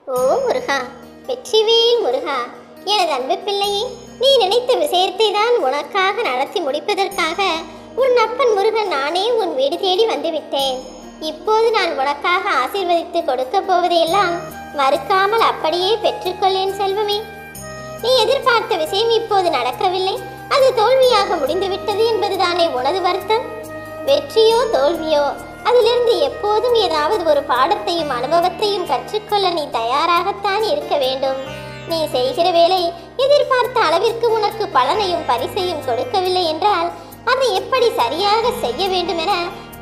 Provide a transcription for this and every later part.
ஓ முருகா, வெற்றிவேல் முருகா, எனது அன்பு பிள்ளையே, நீ நினைத்த விஷயத்தை தான் உனக்காக நடத்தி முடிப்பதற்காக உன் அப்பன் முருகன் நானே உன் வீடு தேடி வந்துவிட்டேன். இப்போது நான் உனக்காக ஆசீர்வதித்து கொடுக்க போவதையெல்லாம் மறுக்காமல் அப்படியே பெற்றுக்கொள்ளேன் செல்வமே. நீ எதிர்பார்த்த விஷயம் இப்போது நடக்கவில்லை, அது தோல்வியாக முடிந்துவிட்டது என்பதுதானே உனது வருத்தம். வெற்றியோ தோல்வியோ, அதிலிருந்து எப்போதும் ஏதாவது ஒரு பாடத்தையும் அனுபவத்தையும் கற்றுக்கொள்ள நீ தயாராகத்தான் இருக்க வேண்டும். நீ செய்கிற வேலை எதிர்பார்த்த அளவிற்கு உனக்கு பலனையும் பரிசையும் கொடுக்கவில்லை என்றால் அதை எப்படி சரியாக செய்ய வேண்டும் என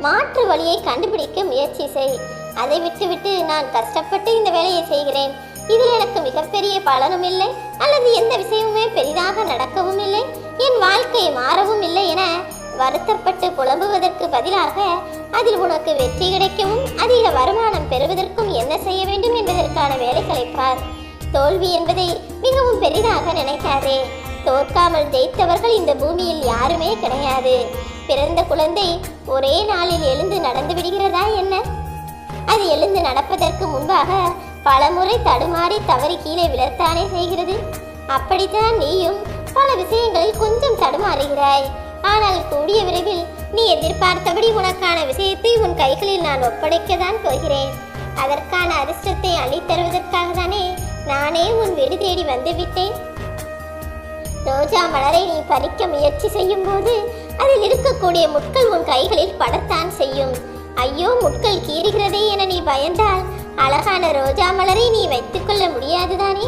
மாற்று வழியை கண்டுபிடிக்க முயற்சி செய். அதை விட்டுவிட்டு நான் கஷ்டப்பட்டு இந்த வேலையை செய்கிறேன், இதில் எனக்கு மிகப்பெரிய பலனும் இல்லை அல்லது எந்த விஷயமுமே பெரிதாக நடக்கவும் இல்லை, என் வாழ்க்கை மாறவும் இல்லை என வருத்தப்பட்டு புலம்புவதற்கு பதிலாக அதில் உனக்கு வெற்றி கிடைக்கவும் அதிக வருமானம் பெறுவதற்கும் என்ன செய்ய வேண்டும் என்பதற்கான வேலைகளை பார். தோல்வி என்பதை மிகவும் பெரிதாக நினைக்காதே. தோற்காமல் ஜெயித்தவர்கள் இந்த பூமியில் யாருமே கிடையாது. பிறந்த குழந்தை ஒரே நாளில் எழுந்து நடந்து விடுகிறதா என்ன? அது எழுந்து நடப்பதற்கு முன்பாக பல முறை தடுமாறி தவறி கீழே விழத்தானே செய்கிறது. அப்படித்தான் நீயும் பல விஷயங்களில் கொஞ்சம் தடுமாறுகிறாய். ஆனால் கூடிய விரைவில் நீ எதிர்பார்த்தபடி உனக்கான விஷயத்தை உன் கைகளில் நான் ஒப்படைக்கத்தான் போகிறேன். அதற்கான அதிர்ஷ்டத்தை அள்ளித்தருவதற்காக தானே நானே உன் வீடு தேடி வந்து விட்டேன். ரோஜா மலரை நீ பறிக்க முயற்சி செய்யும் போது அதில் இருக்கக்கூடிய முட்கள் உன் கைகளில் படத்தான் செய்யும். ஐயோ, முட்கள் கீறுகிறதே என நீ பயந்தால் அழகான ரோஜா மலரை நீ வைத்துக்கொள்ள முடியாதுதானே.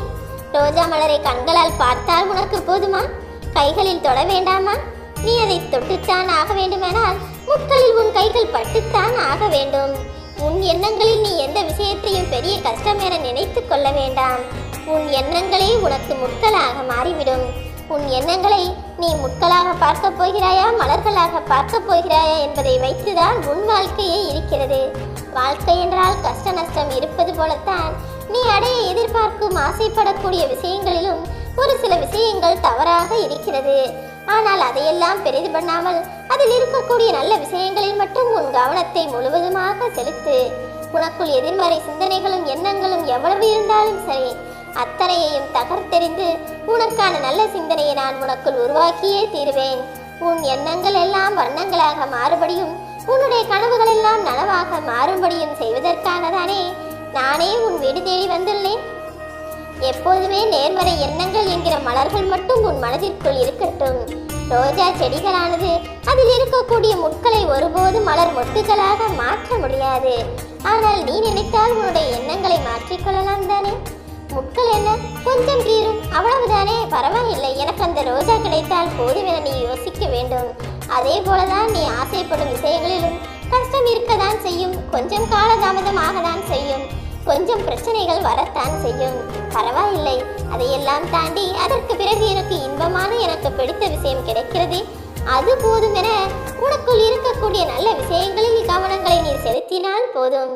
ரோஜா மலரை கண்களால் பார்த்தால் உனக்கு போதுமா? கைகளில் தொட வேண்டாமா? நீ அதை தொட்டுத்தான் ஆக வேண்டுமானால் முட்களில் உன் கைகள் பட்டுத்தான் ஆக வேண்டும். உன் எண்ணங்களில் நீ எந்த விஷயத்தையும் பெரிய கஷ்டம் என நினைத்து கொள்ள வேண்டாம். உன் எண்ணங்களே உனக்கு முட்களாக மாறிவிடும். உன் எண்ணங்களை நீ முட்களாக பார்க்க போகிறாயா மலர்களாக பார்க்க போகிறாயா என்பதை வைத்துதான் உன் வாழ்க்கையே இருக்கிறது. வாழ்க்கை என்றால் கஷ்ட நஷ்டம் இருப்பது போலத்தான் நீ அடைய எதிர்பார்க்கும் ஆசைப்படக்கூடிய விஷயங்களிலும் ஒரு சில விஷயங்கள் தவறாக இருக்கிறது. ஆனால் அதையெல்லாம் பெரிது பண்ணாமல் அதில் இருக்கக்கூடிய நல்ல விஷயங்களில் மட்டும் உன் கவனத்தை முழுவதுமாக செலுத்து. உனக்குள் எதிர்மறை சிந்தனைகளும் எண்ணங்களும் எவ்வளவு இருந்தாலும் சரி, அத்தனையையும் தகர்த்தெறிந்து உனக்கான நல்ல சிந்தனையை நான் உனக்குள் உருவாக்கியே தீருவேன். உன் எண்ணங்கள் எல்லாம் வண்ணங்களாக மாறுபடியும் உன்னுடைய கனவுகள் எல்லாம் நனவாக மாறும்படியும் செய்வதற்காக தானே நானே உன் வீடு தேடி வந்துள்ளேன். எப்போதுமே நேர்மறை எண்ணங்கள் என்கிற மலர்கள் மட்டும் உன் மனதிற்குள் இருக்கட்டும். ரோஜா செடிகளானது அதில் இருக்கக்கூடிய முட்களை ஒருபோது மலர் மொட்டுகளாக மாற்ற முடியாது. ஆனால் நீ நினைத்தால் உன்னுடைய எண்ணங்களை மாற்றிக்கொள்ளலாம் தானே. முட்கள் என்ன, கொஞ்சம் கீறும், அவ்வளவுதானே, பரவாயில்லை, எனக்கு அந்த ரோஜா கிடைத்தால் போதும் என நீ யோசிக்க வேண்டும். அதே போலதான் நீ ஆசைப்படும் விஷயங்களிலும் கஷ்டம் இருக்கத்தான் செய்யும், கொஞ்சம் காலதாமதமாக தான் செய்யும், கொஞ்சம் பிரச்சனைகள் வரத்தான் செய்யும். பரவாயில்லை, அதையெல்லாம் தாண்டி அதற்கு பிறகு எனக்கு இன்பமான எனக்கு பிடித்த விஷயம் கிடைக்கிறது, அது போதும் என உனக்குள் இருக்கக்கூடிய நல்ல விஷயங்களில் கவனங்களை நீ செலுத்தினால் போதும்.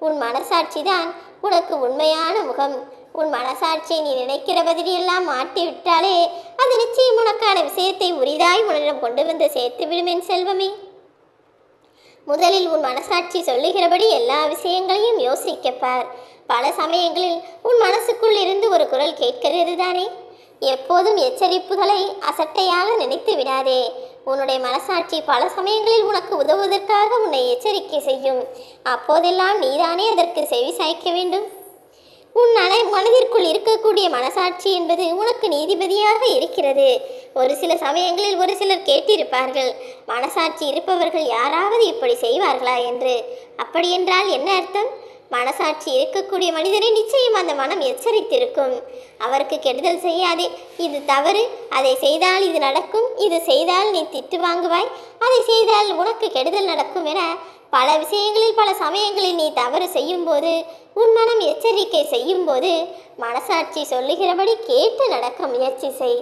உன் மனசாட்சி தான் உனக்கு உண்மையான முகம். உன் மனசாட்சியை நீ நினைக்கிற பதிலெல்லாம் மாட்டி விட்டாலே அது நிச்சயம் உனக்கான விஷயத்தை உரிதாய் உன்னிடம் கொண்டு வந்து சேர்த்து விடுவேன் செல்வமே. முதலில் உன் மனசாட்சி சொல்லுகிறபடி எல்லா விஷயங்களையும் யோசிக்கப்பார். பல சமயங்களில் உன் மனசுக்குள் இருந்து ஒரு குரல் கேட்கிறது தானே. எப்போதும் எச்சரிப்புகளை அசட்டையாக நினைத்து விடாதே. உன்னுடைய மனசாட்சி பல சமயங்களில் உனக்கு உதவுவதற்காக உன்னை எச்சரிக்கை செய்யும். அப்போதெல்லாம் நீதானே அதற்கு செவி சாய்க்க வேண்டும். உன் மனதிற்குள் இருக்கக்கூடிய மனசாட்சி என்பது உனக்கு நீதிபதியாக இருக்கிறது. ஒரு சில சமயங்களில் ஒரு சிலர் கேட்டிருப்பார்கள், மனசாட்சி இருப்பவர்கள் யாராவது இப்படி செய்வார்களா என்று. அப்படியென்றால் என்ன அர்த்தம்? மனசாட்சி இருக்கக்கூடிய மனிதனை நிச்சயம் அந்த மனம் எச்சரித்திருக்கும். அவருக்கு கெடுதல் செய்யாதே, இது தவறு, அதை செய்தால் இது நடக்கும், இது செய்தால் நீ திட்டு வாங்குவாய், அதை செய்தால் உனக்கு கெடுதல் நடக்கும் என பல விஷயங்களில் பல சமயங்களில் நீ தவறு செய்யும் போது, உன் மனம் எச்சரிக்கை செய்யும் போது மனசாட்சி சொல்லுகிறபடி கேட்டு நடக்க முயற்சி செய்.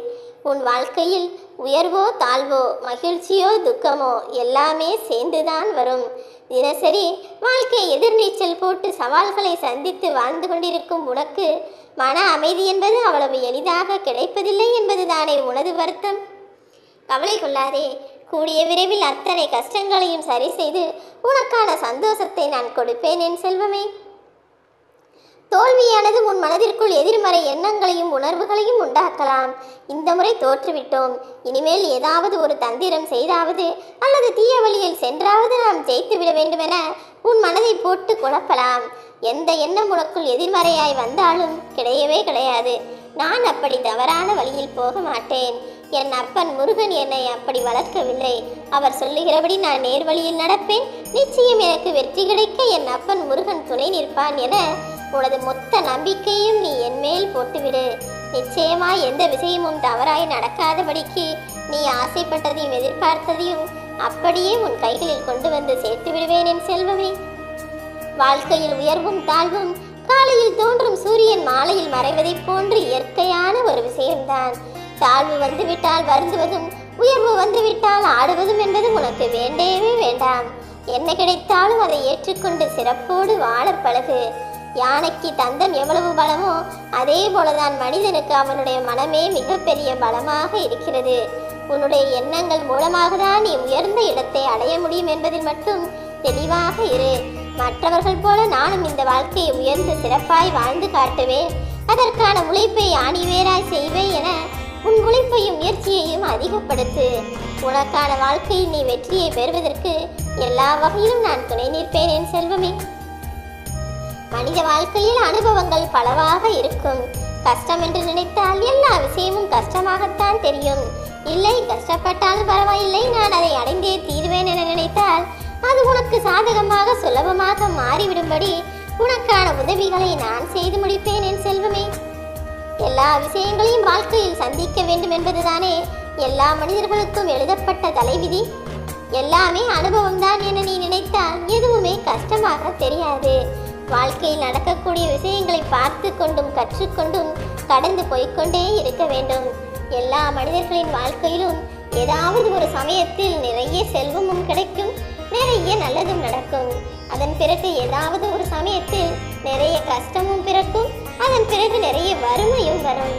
உன் வாழ்க்கையில் உயர்வோ தாழ்வோ, மகிழ்ச்சியோ துக்கமோ எல்லாமே சேர்ந்துதான் வரும். தினசரி வாழ்க்கை எதிர்நீச்சல் போட்டு சவால்களை சந்தித்து வாழ்ந்து கொண்டிருக்கும் உனக்கு மன அமைதி என்பது அவ்வளவு எளிதாக கிடைப்பதில்லை என்பதுதானே உனது வருத்தம். கவலை கொள்ளாதே. கூடிய விரைவில் அத்தனை கஷ்டங்களையும் சரி செய்து உனக்கான சந்தோஷத்தை நான் கொடுப்பேன் என் செல்வமே. தோல்வியானது உன் மனதிற்குள் எதிர்மறை எண்ணங்களையும் உணர்வுகளையும் உண்டாக்கலாம். இந்த முறை தோற்றுவிட்டோம். இனிமேல் ஏதாவது ஒரு தந்திரம் செய்தாவது அல்லது தீய வழியில் சென்றாவது நாம் ஜெயித்து விட வேண்டுமென உன் மனதை போட்டு குழப்பலாம். எந்த எண்ணம் உனக்குள் எதிர்மறையாய் வந்தாலும் கிடையவே கிடையாது. நான் அப்படி தவறான வழியில் போக மாட்டேன். என் அப்பன் முருகன் என்னை அப்படி வளர்க்கவில்லை. அவர் சொல்லுகிறபடி நான் நேர்வழியில் நடப்பேன். நிச்சயம் எனக்கு வெற்றி கிடைக்க என் அப்பன் முருகன் துணை நிற்பான் என உனது மொத்த நம்பிக்கையும் நீ என் மேல் போட்டுவிடு. நிச்சயமாய் எந்த விஷயமும் தவறாய் நடக்காதபடிக்கு நீ ஆசைப்பட்டதையும் எதிர்பார்த்ததையும் அப்படியே உன் கைகளில் கொண்டு வந்து சேர்த்து விடுவேன் என் செல்வமே. வாழ்க்கையில் உயர்வும் தாழ்வும் காலையில் தோன்றும் சூரியன் மாலையில் மறைவதைப் போன்று இயற்கையான ஒரு விஷயம்தான். தாழ்வு வந்துவிட்டால் வருந்துவதும் உயர்வு வந்துவிட்டால் ஆடுவதும் என்பது உனக்கு வேண்டவே வேண்டாம். என்ன கிடைத்தாலும் அதை ஏற்றுக்கொண்டு சிறப்போடு வாழ பழகு. யானைக்கு தந்தம் எவ்வளவு பலமோ அதே போலதான் மனிதனுக்கு அவனுடைய மனமே மிகப்பெரிய பலமாக இருக்கிறது. உன்னுடைய எண்ணங்கள் மூலமாக தான் நீ உயர்ந்த இடத்தை அடைய முடியும் என்பதில் மட்டும் தெளிவாக இரு. மற்றவர்கள் போல நானும் இந்த வாழ்க்கையை உயர்ந்து சிறப்பாய் வாழ்ந்து காட்டுவேன். அதற்கான உழைப்பை ஆணிவேராய் செய்வேன் என உன் உழைப்பையும் முயற்சியையும் அதிகப்படுத்து. உனக்கான வாழ்க்கையில் நீ வெற்றியை பெறுவதற்கு எல்லா வகையிலும் நான் துணை நிற்பேன் என் செல்வமே. மனித வாழ்க்கையில் அனுபவங்கள் பலவாக இருக்கும். கஷ்டம் என்று நினைத்தால் எல்லா விஷயமும் கஷ்டமாகத்தான் தெரியும். இல்லை, கஷ்டப்பட்டாலும் பரவாயில்லை, நான் அதை அடைந்தே தீர்வேன் என நினைத்தால் அது உனக்கு சாதகமாக சுலபமாக மாறிவிடும்படி உனக்கான உதவிகளை நான் செய்து முடிப்பேன் என் செல்வமே. எல்லா விஷயங்களையும் வாழ்க்கையில் சந்திக்க வேண்டும் என்பதுதானே எல்லா மனிதர்களுக்கும் எழுதப்பட்ட தலைவிதி. எல்லாமே அனுபவம்தான் என நீ நினைத்தால் எதுவுமே கஷ்டமாக தெரியாது. வாழ்க்கையில் நடக்கக்கூடிய விஷயங்களை பார்த்து கொண்டும் கற்றுக்கொண்டும் கடந்து போய்கொண்டே இருக்க வேண்டும். எல்லா மனிதர்களின் வாழ்க்கையிலும் ஏதாவது ஒரு சமயத்தில் நிறைய செல்வமும் கிடைக்கும், நிறைய நல்லதும் நடக்கும். அதன் பிறகு ஏதாவது ஒரு சமயத்தில் நிறைய கஷ்டமும் பிறக்கும். அதன் பிறகு நிறைய வறுமையும் வரும்.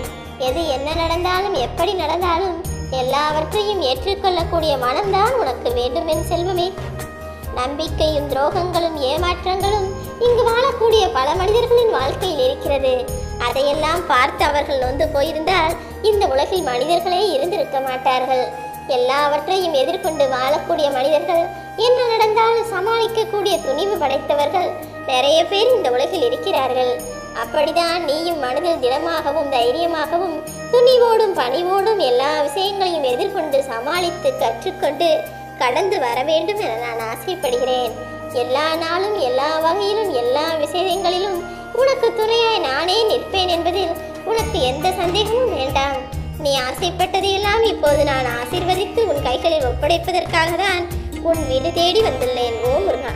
எது என்ன நடந்தாலும் எப்படி நடந்தாலும் எல்லாவற்றையும் ஏற்றுக்கொள்ளக்கூடிய மனம்தான் உனக்கு வேண்டும் என் செல்வமே. நம்பிக்கையும் துரோகங்களும் ஏமாற்றங்களும் இங்கு வாழக்கூடிய பல மனிதர்களின் வாழ்க்கையில் இருக்கிறது. அதையெல்லாம் பார்த்து அவர்கள் நொந்து போயிருந்தால் இந்த உலகில் மனிதர்களே இருந்திருக்க மாட்டார்கள். எல்லாவற்றையும் எதிர்கொண்டு வாழக்கூடிய மனிதர்கள், என்ன நடந்தாலும் சமாளிக்கக்கூடிய துணிவு படைத்தவர்கள் நிறைய பேர் இந்த உலகில் இருக்கிறார்கள். அப்படிதான் நீயும் மனதில் திடமாகவும் தைரியமாகவும் துணிவோடும் பணிவோடும் எல்லா விஷயங்களையும் எதிர்கொண்டு சமாளித்து கற்றுக்கொண்டு கடந்து வர வேண்டும் என நான் ஆசைப்படுகிறேன். எல்லா நாளும் எல்லா வகையிலும் எல்லா விஷயங்களிலும் உனக்கு துணையாய் நானே நிற்பேன் என்பதில் உனக்கு எந்த சந்தேகமும் வேண்டாம். நீ ஆசைப்பட்டதையெல்லாம் இப்போது நான் ஆசீர்வதித்து உன் கைகளில் ஒப்படைப்பதற்காக தான் உன் வீடு தேடி வந்துள்ளேன். ஓ முருகா.